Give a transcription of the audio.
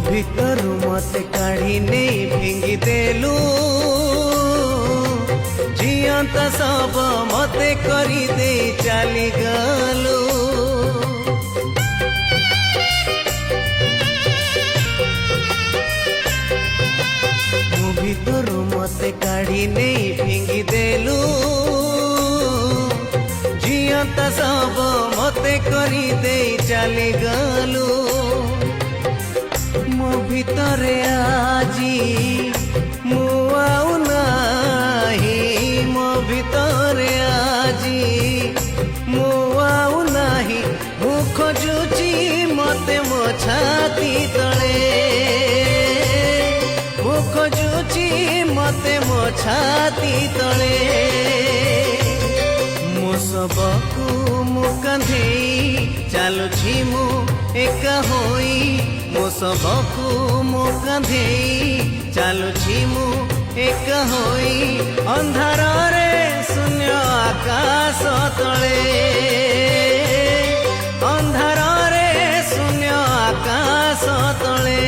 ଭିତରୁ ମତେ କାଢି ନେଇ ଫିଙ୍ଗି ଦେଲୁ ଜିଅନ୍ତା ସବ ମତେ କରି ଦେଇ ଚାଲିଗଲୁ। ଭିତରୁ ମତେ କାଢି ନେଇ ଫିଙ୍ଗି ଦେଲୁ ଜିଅନ୍ତା ସବ ମତେ କରି ଦେଇ ଚାଲିଗଲୁ। ମୋ ଭିତରେ ଆଜି ମୁଁ ଆଉ ନାହିଁ, ମୋ ଭିତରେ ଆଜି ମୁଁ ଆଉ ନାହିଁ। ମୁଁ ଖୋଜୁଛି ମତେ ମୋ ଛାତି ତଳେ, ମୁଁ ଖୋଜୁଛି ମତେ ମୋ ଛାତି ତଳେ। ମୋ ଶବକୁ ମୁଁ କାନ୍ଧେଇ ଚାଲୁଛି ମୁଁ ଏକା ହୋଇ, ମୋ ଶବକୁ ମୁଁ କାନ୍ଧେଇ ଚାଲୁଛି ମୁଁ ଏକା ହୋଇ। ଅନ୍ଧାରରେ ଶୂନ୍ୟ ଆକାଶ ତଳେ, ଅନ୍ଧାରରେ ଶୂନ୍ୟ ଆକାଶ ତଳେ।